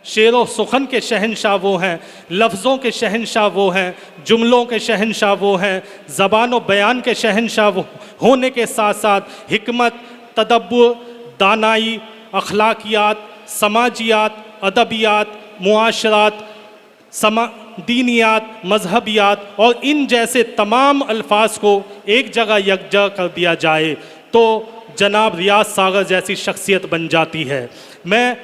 शेरो सुखन के शहंशाह वो हैं, लफ्ज़ों के शहंशाह वो हैं, जुमलों के शहंशाह वो हैं, ज़बान व बयान के शहंशाह वो होने के साथ साथ हिकमत, तदब्बुर, दानाई, अखलाकियात, समाजियात, अदबियात, मुआशरात, दीनियात, मजहबियात और इन जैसे तमाम अल्फाज को एक जगह यकजा कर दिया जाए तो जनाब रियाज सागर जैसी शख्सियत बन जाती है। मैं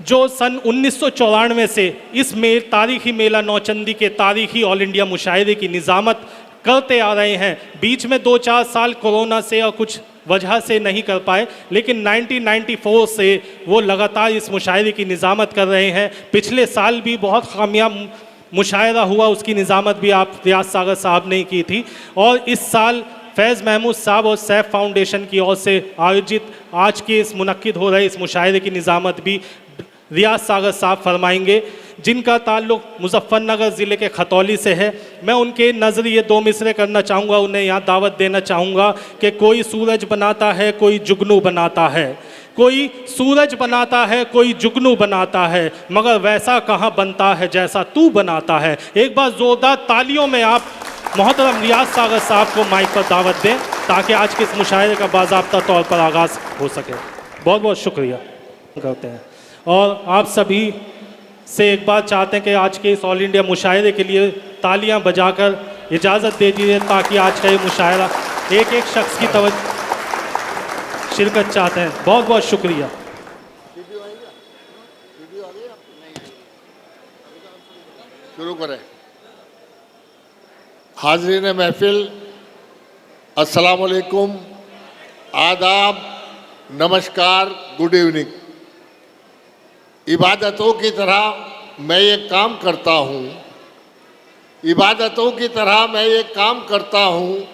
जो सन 1994 से इस तारीख़ी मेला नौचंदी के तारीख़ी ऑल इंडिया मुशायरे की निज़ामत करते आ रहे हैं, बीच में 2-4 साल कोरोना से और कुछ वजह से नहीं कर पाए, लेकिन 1994 से वो लगातार इस मुशायरे की निज़ामत कर रहे हैं। पिछले साल भी बहुत कामयाब मुशायरा हुआ, उसकी निज़ामत भी आप रियाज सागर साहब ने की थी। और इस साल फैज़ महमूद साहब और सैफ फाउंडेशन की ओर से आयोजित आज के इस मुनक्किद हो रहे इस मुशायरे की निज़ामत भी रियाज सागर साहब फरमाएंगे, जिनका ताल्लुक़ मुज़फ़्फ़रनगर ज़िले के खतौली से है। मैं उनके नज़रिए 2 मिसरे करना चाहूँगा, उन्हें यहाँ दावत देना चाहूँगा कि कोई सूरज बनाता है, कोई जुगनू बनाता है, कोई सूरज बनाता है, कोई जुगनू बनाता है, मगर वैसा कहाँ बनता है जैसा तू बनाता है। एक बार ज़ोरदार तालियों में आप मोहतरम रियाज सागर साहब को माइक पर दावत दें ताकि आज के इस मुशायरे का बाज़ाब्ता तौर पर आगाज़ हो सके। बहुत बहुत शुक्रिया करते हैं और आप सभी से एक बात चाहते हैं कि आज के इस ऑल इंडिया मुशायरे के लिए तालियां बजाकर इजाज़त दे दीजिए ताकि आज का ये मुशायरा एक एक शख्स की शिरकत चाहते हैं। बहुत बहुत शुक्रिया। शुरू करें। हाज़रीन महफिल, अस्सलाम वालेकुम, आदाब, नमस्कार, गुड इवनिंग। इबादतों की तरह मैं ये काम करता हूँ, इबादतों की तरह मैं ये काम करता हूँ,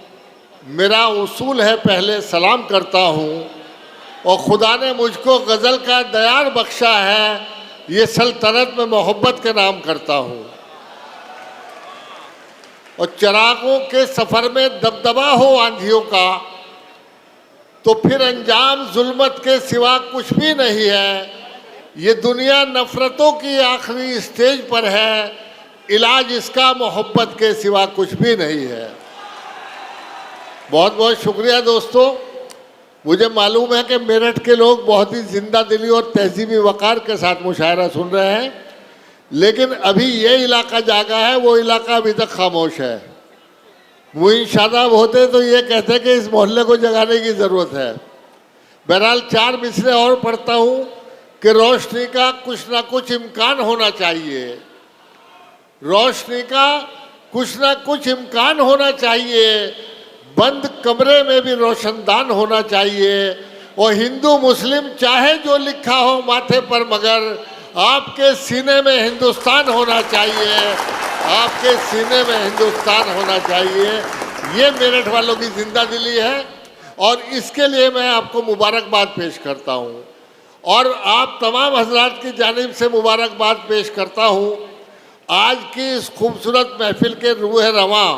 मेरा उसूल है पहले सलाम करता हूँ और खुदा ने मुझको गज़ल का दयार बख्शा है, ये सल्तनत में मोहब्बत के नाम करता हूँ। और चरागों के सफ़र में दबदबा हो आंधियों का तो फिर अंजाम जुल्मत के सिवा कुछ भी नहीं है। ये दुनिया नफ़रतों की आखिरी स्टेज पर है, इलाज इसका मोहब्बत के सिवा कुछ भी नहीं है। बहुत बहुत शुक्रिया दोस्तों। मुझे मालूम है कि मेरठ के लोग बहुत ही जिंदा दिली और तहजीबी वक़ार के साथ मुशायरा सुन रहे हैं, लेकिन अभी ये इलाका जागा है, वो इलाका अभी तक खामोश है। मुइन शादाब होते तो ये कहते कि इस मोहल्ले को जगाने की ज़रूरत है। बहरहाल 4 मिसरे और पढ़ता हूँ कि रोशनी का कुछ ना कुछ इम्कान होना चाहिए, रोशनी का कुछ ना कुछ इम्कान होना चाहिए, बंद कमरे में भी रोशनदान होना चाहिए। और हिंदू मुस्लिम चाहे जो लिखा हो माथे पर, मगर आपके सीने में हिंदुस्तान होना चाहिए, आपके सीने में हिंदुस्तान होना चाहिए। ये मेरठ वालों की जिंदा दिली है और इसके लिए मैं आपको मुबारकबाद पेश करता हूँ और आप तमाम हजरात की जानिब से मुबारकबाद पेश करता हूँ। आज की इस खूबसूरत महफिल के रूह रवां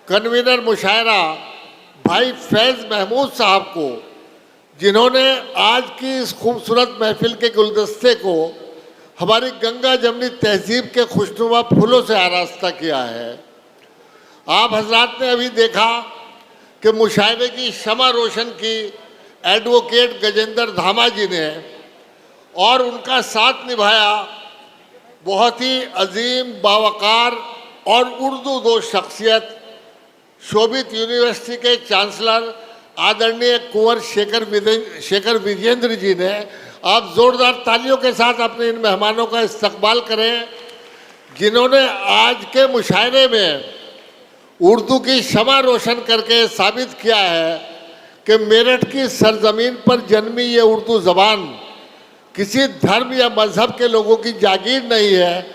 कन्वीनर मुशायरा भाई फैज़ महमूद साहब को, जिन्होंने आज की इस खूबसूरत महफिल के गुलदस्ते को हमारी गंगा जमनी तहजीब के खुशनुमा फूलों से आरास्ता किया है। आप हजरात ने अभी देखा कि मुशायरे की शमा रोशन की एडवोकेट गजेंद्र धामा जी ने और उनका साथ निभाया बहुत ही अजीम, बावकार और उर्दू दोस्त शख्सियत शोभित यूनिवर्सिटी के चांसलर आदरणीय कुंवर शेखर विजेंद्र जी ने। आप ज़ोरदार तालियों के साथ अपने इन मेहमानों का इस्तकबाल करें, जिन्होंने आज के मुशायरे में उर्दू की शमा रोशन करके साबित किया है कि मेरठ की सरजमीन पर जन्मी ये उर्दू ज़बान किसी धर्म या मज़हब के लोगों की जागीर नहीं है,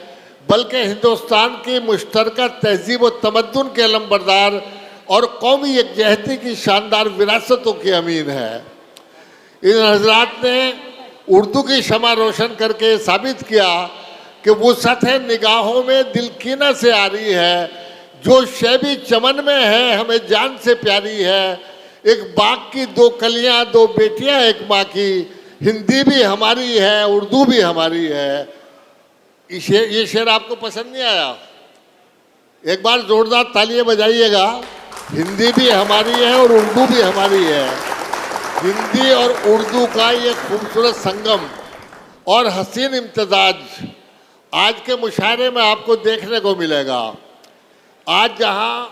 बल्कि हिंदुस्तान की मुश्तरका तहजीब व तमद्दुन के अलमबरदार और कौमी यकजहती की शानदार विरासतों की अमीन है। इन हजरात ने उर्दू की शमा रोशन करके साबित किया कि वुसअत निगाहों में दिलकीना से आ रही है, जो शय भी चमन में है हमें जान से प्यारी है। एक बाग की 2 कलियां 2 बेटियां एक माँ की, हिंदी भी हमारी है, उर्दू भी हमारी है। ये शेर आपको पसंद नहीं आया? एक बार जोरदार तालियां बजाइएगा। हिंदी भी हमारी है और उर्दू भी हमारी है। हिंदी और उर्दू का ये खूबसूरत संगम और हसीन इम्तजाज आज के मुशायरे में आपको देखने को मिलेगा। आज जहां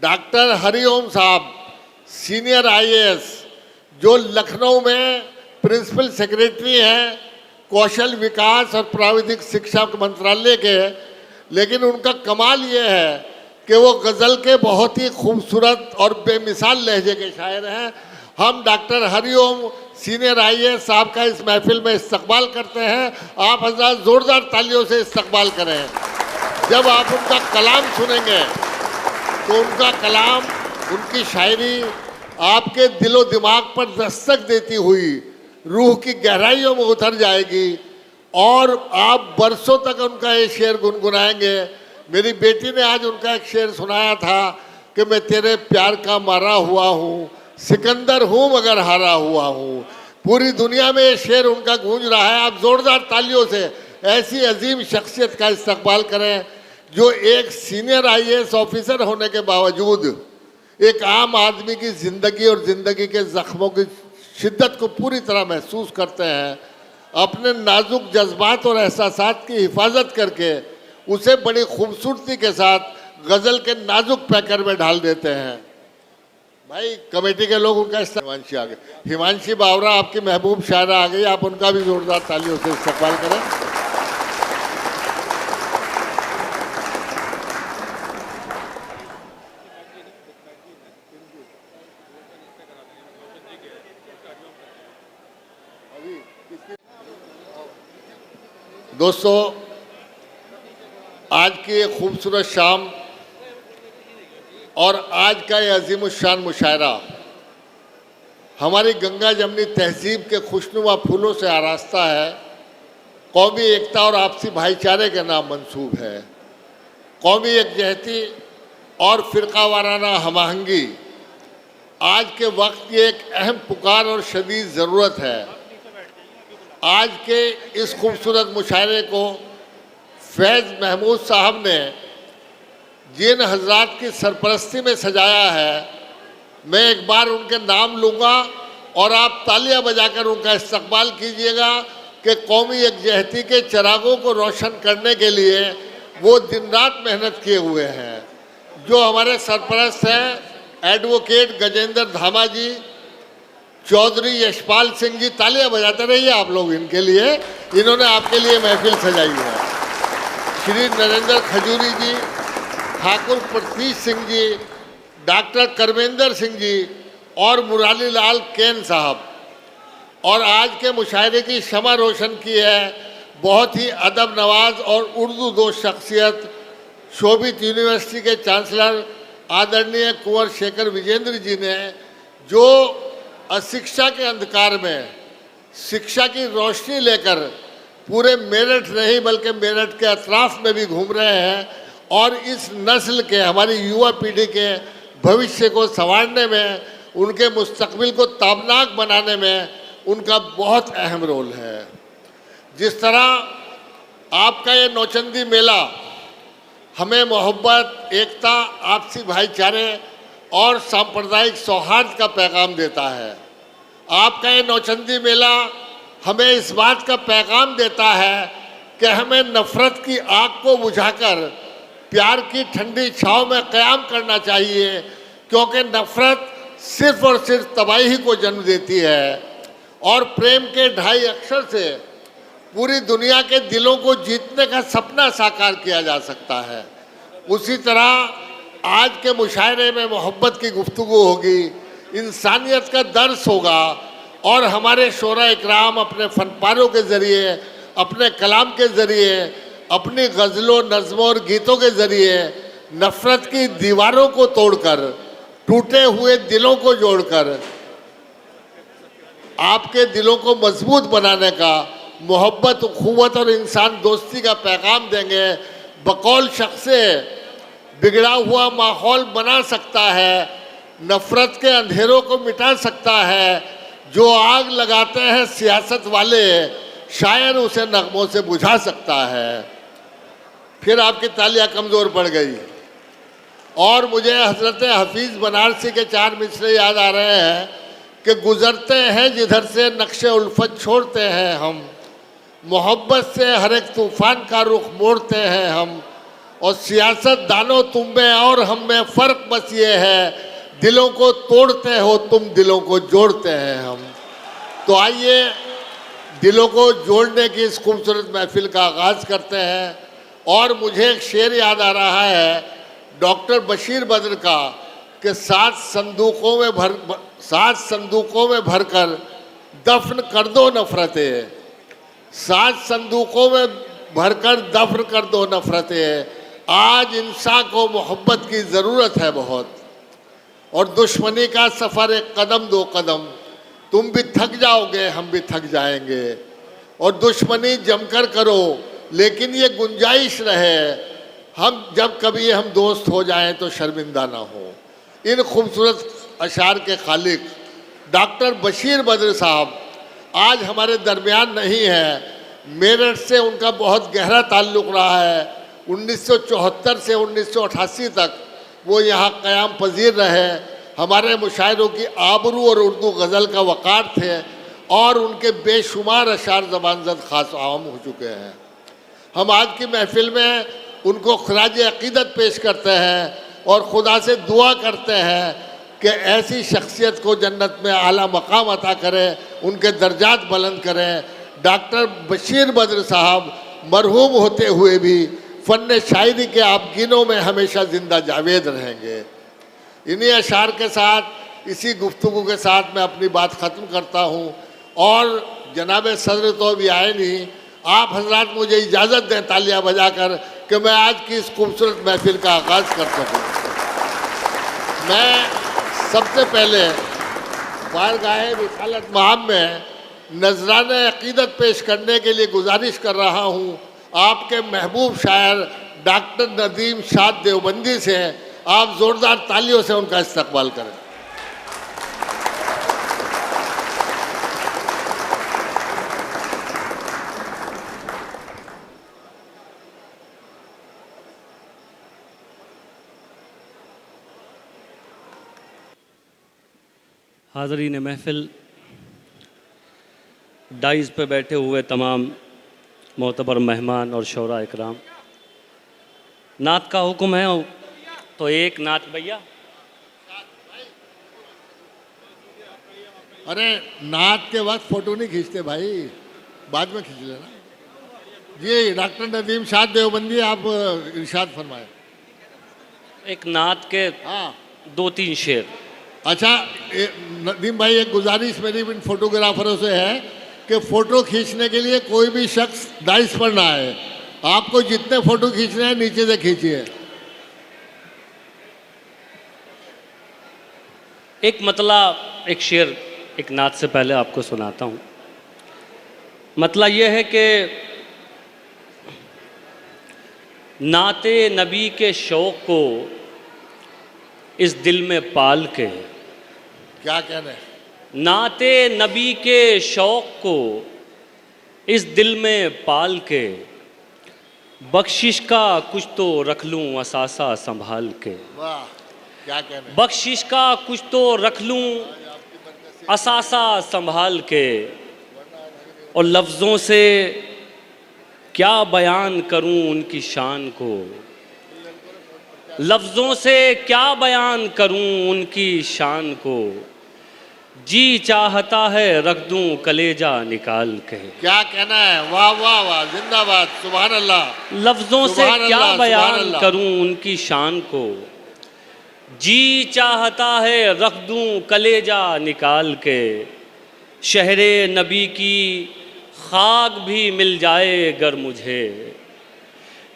डॉक्टर हरिओम साहब सीनियर आईएएस जो लखनऊ में प्रिंसिपल सेक्रेटरी हैं कौशल विकास और प्राविधिक शिक्षा मंत्रालय के, लेकिन उनका कमाल ये है कि वो गज़ल के बहुत ही खूबसूरत और बेमिसाल लहजे के शायर हैं। हम डॉक्टर हरिओम सीनियर आईएएस साहब का इस महफिल में इस्तकबाल करते हैं। आप हज़रात ज़ोरदार तालियों से इस्तकबाल करें। जब आप उनका कलाम सुनेंगे तो उनका कलाम, उनकी शायरी आपके दिलो दिमाग पर दस्तक देती हुई रूह की गहराइयों में उतर जाएगी और आप बरसों तक उनका ये शेर गुनगुनाएंगे। मेरी बेटी ने आज उनका एक शेर सुनाया था कि मैं तेरे प्यार का मारा हुआ हूँ, सिकंदर हूँ मगर हारा हुआ हूँ। पूरी दुनिया में ये शेर उनका गूंज रहा है। आप जोरदार तालियों से ऐसी अजीम शख्सियत का इस्तकबाल करें जो एक सीनियर आईएएस ऑफिसर होने के बावजूद एक आम आदमी की ज़िंदगी और ज़िंदगी के ज़ख्मों की शिद्दत को पूरी तरह महसूस करते हैं। अपने नाजुक जज्बात और एहसासात की हिफाजत करके उसे बड़ी खूबसूरती के साथ गज़ल के नाजुक पैकर में ढाल देते हैं। भाई कमेटी के लोग उनका हिमांशी आ गए। हिमांशी बावरा आपकी महबूब शायरा आ गई, आप उनका भी ज़ोरदार तालियों से इस्तकबाल करें। दोस्तों, आज की ये खूबसूरत शाम और आज का ये अजीमुशान मुशायरा हमारी गंगा जमनी तहजीब के खुशनुमा फूलों से आरास्ता है। कौमी एकता और आपसी भाईचारे के नाम मंसूब है। कौमी यकजहती और फ़िरका वाराना हमाहंगी आज के वक्त की एक अहम पुकार और शदीद ज़रूरत है। आज के इस खूबसूरत मुशायरे को फैज़ महमूद साहब ने जिन हजरात की सरपरस्ती में सजाया है, मैं एक बार उनके नाम लूँगा और आप तालियां बजाकर उनका इस्तकबाल कीजिएगा कि कौमी यकजहती के चिरागों को रोशन करने के लिए वो दिन रात मेहनत किए हुए हैं। जो हमारे सरपरस्त हैं एडवोकेट गजेंद्र धामा जी, चौधरी यशपाल सिंह जी, तालियां बजाते रहिए आप लोग इनके लिए, इन्होंने आपके लिए महफिल सजाई है। श्री नरेंद्र खजूरी जी, ठाकुर प्रतीश सिंह जी, डॉक्टर करमेंद्र सिंह जी और मुरारी लाल कैन साहब। और आज के मुशायरे की शमा रोशन की है बहुत ही अदब नवाज और उर्दू दोस्त शख्सियत शोभित यूनिवर्सिटी के चांसलर आदरणीय कुंवर शेखर विजेंद्र जी ने, जो अशिक्षा के अंधकार में शिक्षा की रोशनी लेकर पूरे मेरठ नहीं बल्कि मेरठ के अतराफ में भी घूम रहे हैं और इस नस्ल के, हमारी युवा पीढ़ी के भविष्य को संवारने में, उनके मुस्तकबिल को ताबनाक बनाने में उनका बहुत अहम रोल है। जिस तरह आपका ये नौचंदी मेला हमें मोहब्बत, एकता, आपसी भाईचारे और सांप्रदायिक सौहार्द का पैगाम देता है, आपका ये नौचंदी मेला हमें इस बात का पैगाम देता है कि हमें नफ़रत की आग को बुझाकर प्यार की ठंडी छाँव में क़याम करना चाहिए, क्योंकि नफ़रत सिर्फ़ और सिर्फ तबाही को जन्म देती है और प्रेम के ढाई अक्षर से पूरी दुनिया के दिलों को जीतने का सपना साकार किया जा सकता है। उसी तरह आज के मुशायरे में मोहब्बत की गुफ्तगू होगी, इंसानियत का दर्स होगा और हमारे शोरा इकराम अपने फनपारों के ज़रिए, अपने कलाम के ज़रिए, अपनी गज़लों, नज़्मों और गीतों के ज़रिए नफ़रत की दीवारों को तोड़कर, टूटे हुए दिलों को जोड़कर आपके दिलों को मजबूत बनाने का, मोहब्बत, उखुवत और इंसान दोस्ती का पैगाम देंगे। बकौल शख्स बिगड़ा हुआ माहौल बना सकता है नफरत के अंधेरों को मिटा सकता है। जो आग लगाते हैं सियासत वाले, शायर उसे नगमों से बुझा सकता है। फिर आपकी तालियां कमज़ोर पड़ गई। और मुझे हजरत हफीज़ बनारसी के 4 मिसरे याद आ रहे हैं कि गुजरते हैं जिधर से नक्शे उल्फत छोड़ते हैं हम, मोहब्बत से हर एक तूफान का रुख मोड़ते हैं हम, और सियासत दानों तुम में और हम में फ़र्क बस ये है, दिलों को तोड़ते हो तुम, दिलों को जोड़ते हैं हम। तो आइए दिलों को जोड़ने की इस खूबसूरत महफिल का आगाज़ करते हैं। और मुझे एक शेर याद आ रहा है डॉक्टर बशीर बद्र का कि 7 संदूकों में भरकर दफन कर दो नफरतें, 7 संदूकों में भरकर दफन कर दो नफरतें। आज इंसान को मोहब्बत की ज़रूरत है बहुत, और दुश्मनी का सफ़र एक कदम 2 कदम, तुम भी थक जाओगे हम भी थक जाएंगे। और दुश्मनी जमकर करो लेकिन ये गुंजाइश रहे, हम जब कभी हम दोस्त हो जाएं तो शर्मिंदा ना हो। इन खूबसूरत अशार के खालिक डॉक्टर बशीर बद्र साहब आज हमारे दरमियान नहीं है। मेरठ से उनका बहुत गहरा ताल्लुक़ रहा है। 1974 से 1988 तक वो यहाँ क़याम पजीर रहे। हमारे मुशायरों की आबरू और उर्दू गज़ल का वक़ार थे, और उनके बेशुमार अशार ज़बानज़द ख़ास आम हो चुके हैं। हम आज की महफिल में उनको खराज अक़ीदत पेश करते हैं और खुदा से दुआ करते हैं कि ऐसी शख्सियत को जन्नत में आला मकाम अता करें, उनके दर्जात बुलंद करें। डॉक्टर बशीर बद्र साहब मरहूम होते हुए भी फ़न शायरी के आबगिनों में हमेशा ज़िंदा जावेद रहेंगे। इन्हीं अशार के साथ, इसी गुफ्तगू के साथ मैं अपनी बात ख़त्म करता हूँ। और जनाब सदर तो अभी आए नहीं, आप हजरात मुझे इजाज़त दें तालियां बजाकर कि मैं आज की इस खूबसूरत महफिल का आगाज़ कर सकूं। मैं सबसे पहले बारगाह रिसालत माम में नजरान अक़ीदत पेश करने के लिए गुजारिश कर रहा हूँ आपके महबूब शायर डॉक्टर नदीम शाद देवबंदी से। आप ज़ोरदार तालियों से उनका इस्तकबाल करें। हाज़रीन महफ़िल, डाइज़ पे बैठे हुए तमाम मोतबर मेहमान और शौरा इकराम, नात का हुक्म है तो एक नात भैया। अरे नात के वक्त फ़ोटो नहीं खींचते भाई, बाद में खींच लेना। जी डॉक्टर नदीम शाद देवबंदी, आप इरशाद फरमाएं। एक नात के हाँ 2-3 शेर। अच्छा नदीम भाई, एक गुजारिश मेरी इन फोटोग्राफरों से है कि फ़ोटो खींचने के लिए कोई भी शख्स डाइस पर ना आए। आपको जितने फ़ोटो खींचने हैं नीचे से खींचिए। एक मतला, एक शेर एक नात से पहले आपको सुनाता हूँ। मतला ये है कि नाते नबी के शौक़ को इस दिल में पाल के, क्या कहना है? नाते नबी के शौक़ को इस दिल में पाल के, बख्शिश का कुछ तो रख लूँ असासा संभाल के। वाह, क्या कहना है? बख्शिश का कुछ तो रख लूँ असासा संभाल के, और लफ्ज़ों से क्या बयान करूँ उनकी शान को, लफ्ज़ों से क्या बयान करूँ उनकी शान को, जी चाहता है रख दूँ कलेजा निकाल के। क्या कहना है? वाह वाह वाह, जिंदाबाद, सुभान अल्लाह। लफ्ज़ों से सुभान क्या अल्लाह, सुभान बयान अल्लाह। करूँ उनकी शान को, जी चाहता है रख दूँ कलेजा निकाल के, शहरे नबी की खाक भी मिल जाए अगर मुझे,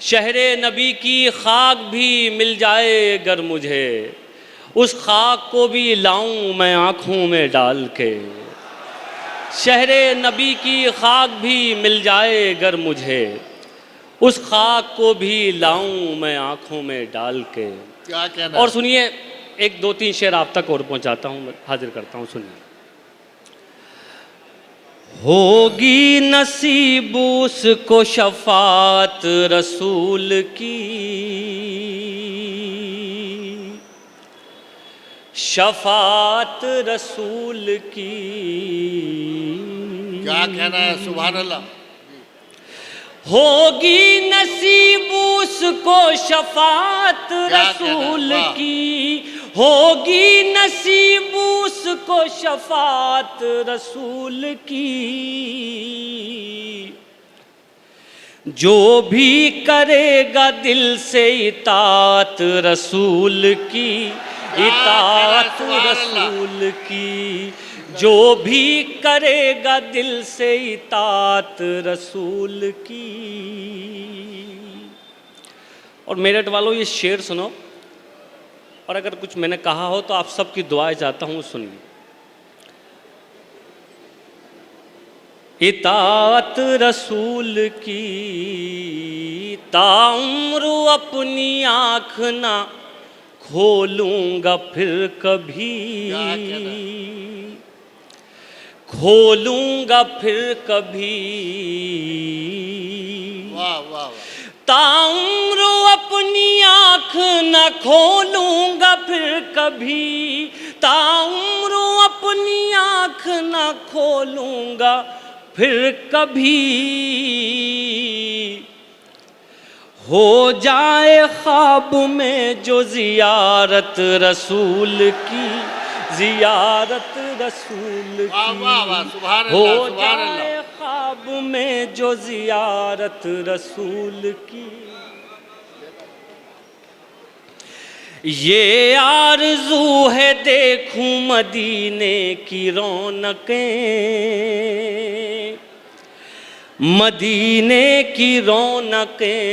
शहरे नबी की खाक भी मिल जाए अगर मुझे, उस खाक को भी लाऊं मैं आँखों में डाल के, शहरे नबी की खाक भी मिल जाए अगर मुझे, उस खाक को भी लाऊं मैं आँखों में डाल के। क्या कहना और है? सुनिए, एक दो तीन शेर आप तक और पहुंचाता हूं, हाजिर करता हूं, सुनिए। होगी नसीब उसको शफात रसूल की, शफात रसूल की। क्या कहना है, सुभान अल्लाह। होगी नसीब उसको शफात रसूल वाह। की, होगी नसीब उसको शफात रसूल की। जो भी करेगा दिल से इताअत रसूल की, इताअत रसूल की। जो भी करेगा दिल से इताअत रसूल की। और मेरठ वालों ये शेर सुनो, और अगर कुछ मैंने कहा हो तो आप सबकी दुआएं चाहता हूँ, सुनिए। इताअत रसूल की ताउम्र अपनी आँख ना खोलूंगा फिर कभी, खोलूंगा फिर कभी। वाह वाह। ताउम्र अपनी आँख न खोलूंगा फिर कभी, ताउम्र अपनी आँख न खोलूंगा फिर कभी। हो जाए ख्वाब में जो जियारत रसूल की, जियारत रसूल वाह वाह वाह, की। सुभान हो अल्लाह, सुभान अल्लाह। जाए ख्वाब में जो जियारत रसूल की। ये आरज़ू है देखूं मदीने की रौनकें, मदीने की रौनकें।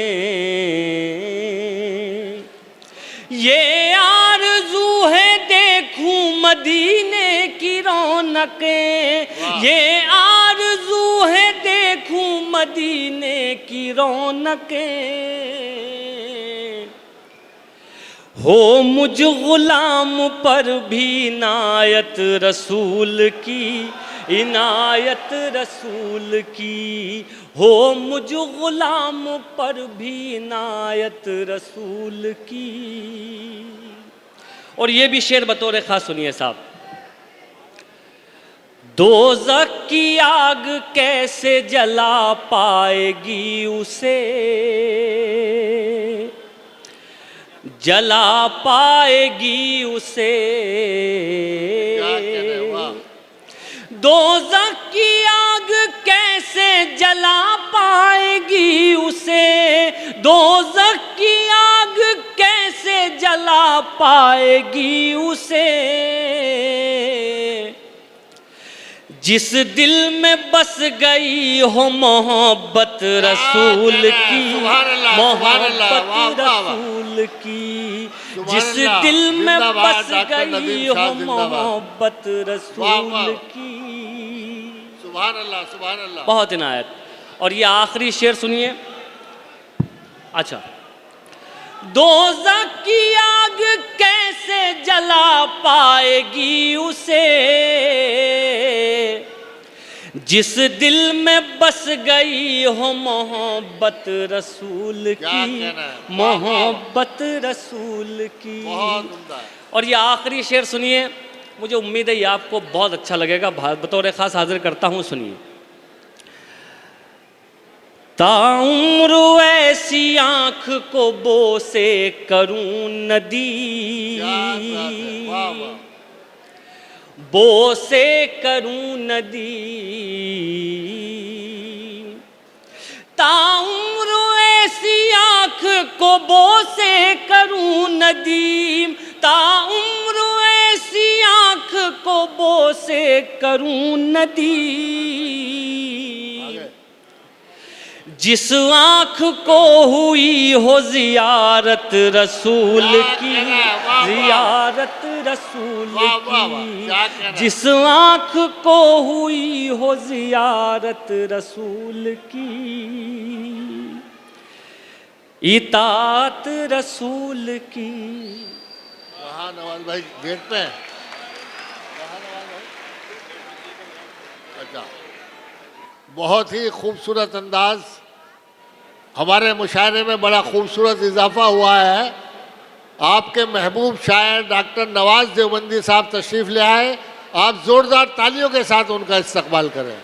ये आरज़ू है देखूं मदीने की रौनकें, ये आरज़ू है देखूं मदीने की रौनकें। हो मुझ गुलाम पर भी इनायत रसूल की, इनायत रसूल की। हो मुझ गुलाम पर भी इनायत रसूल की। और ये भी शेर बतौर खास सुनिए साहब। दोज़ख की आग कैसे जला पाएगी उसे, जला पाएगी उसे। दोज़ख की आग कैसे जला पाएगी उसे, दोज़ख की आग कैसे जला पाएगी उसे। जिस दिल में बस गई हो मोहब्बत रसूल की, मोहब्बत रसूल की। जिस दिल में बस गई हो मोहब्बत रसूल की। सुभान अल्लाह, सुभान अल्लाह। बहुत इनायत। और ये आखिरी शेर सुनिए। अच्छा, दोज़ख की आग कैसे जला पाएगी उसे, जिस दिल में बस गई हो मोहब्बत रसूल की, मोहब्बत रसूल की। और ये आखिरी शेर सुनिए, मुझे उम्मीद है ये आपको बहुत अच्छा लगेगा, बतौर खास हाजिर करता हूँ, सुनिए। ताउम्र ऐसी आँख को बोसे करूं नदी, बोसे करूं नदी। ताउम्र ऐसी आँख को बोसे करूं नदी, ताउम्र ऐसी आँख को बोसे करूं नदी। जिस आँख को हुई हो जियारत रसूल की, जियारत रसूल की। जिस आँख को हुई हो जियारत रसूल की, इताअत रसूल की। वहाँ नवाज भाई गेट पे हैं। कहाँ नवाज भाई? अच्छा, बहुत ही खूबसूरत अंदाज, हमारे मुशायरे में बड़ा खूबसूरत इजाफा हुआ है। आपके महबूब शायर डॉक्टर नवाज देवबंदी साहब तशरीफ ले आए, आप जोरदार तालियों के साथ उनका इस्तकबाल करें।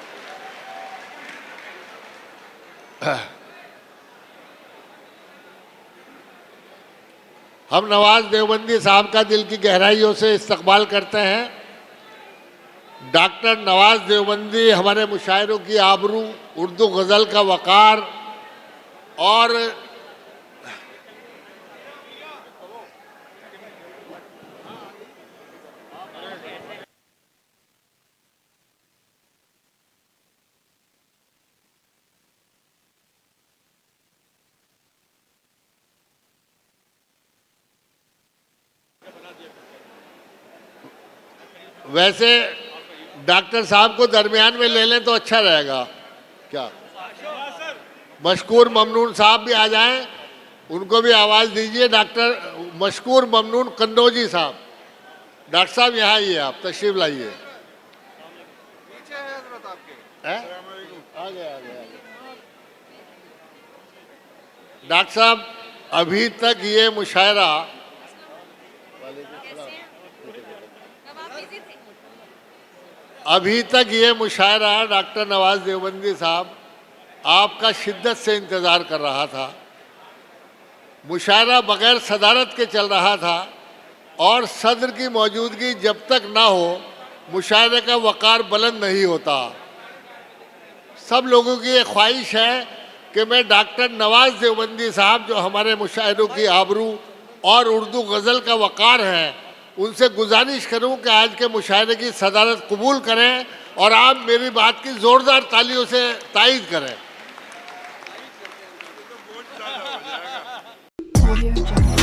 हम नवाज देवबंदी साहब का दिल की गहराइयों से इस्तकबाल करते हैं। डॉक्टर नवाज देवबंदी हमारे मुशायरों की आबरू, उर्दू गज़ल का वक़ार और वैसे डॉक्टर साहब को दरमियान में ले लें तो अच्छा रहेगा क्या? मशकूर ममनून साहब भी आ जाएं, उनको भी आवाज़ दीजिए। डॉक्टर मशकूर ममनून कन्नौजी साहब, डॉक्टर साहब यहाँ ही है, आप तशरीफ लाइए। आ गए। डॉक्टर साहब, अभी तक ये मुशायरा डॉक्टर नवाज देवबंदी साहब आपका शिद्दत से इंतज़ार कर रहा था। मुशायरा बग़ैर सदारत के चल रहा था और सदर की मौजूदगी जब तक ना हो मुशायरे का वक़ार बुलंद नहीं होता। सब लोगों की ये ख्वाहिश है कि मैं डॉक्टर नवाज देवबंदी साहब जो हमारे मुशायरों की आबरू और उर्दू गज़ल का वक़ार है, उनसे गुजारिश करूं कि आज के मुशायरे की सदारत कबूल करें और आप मेरी बात की ज़ोरदार तालियों से तायीद करें। Audio Jungle.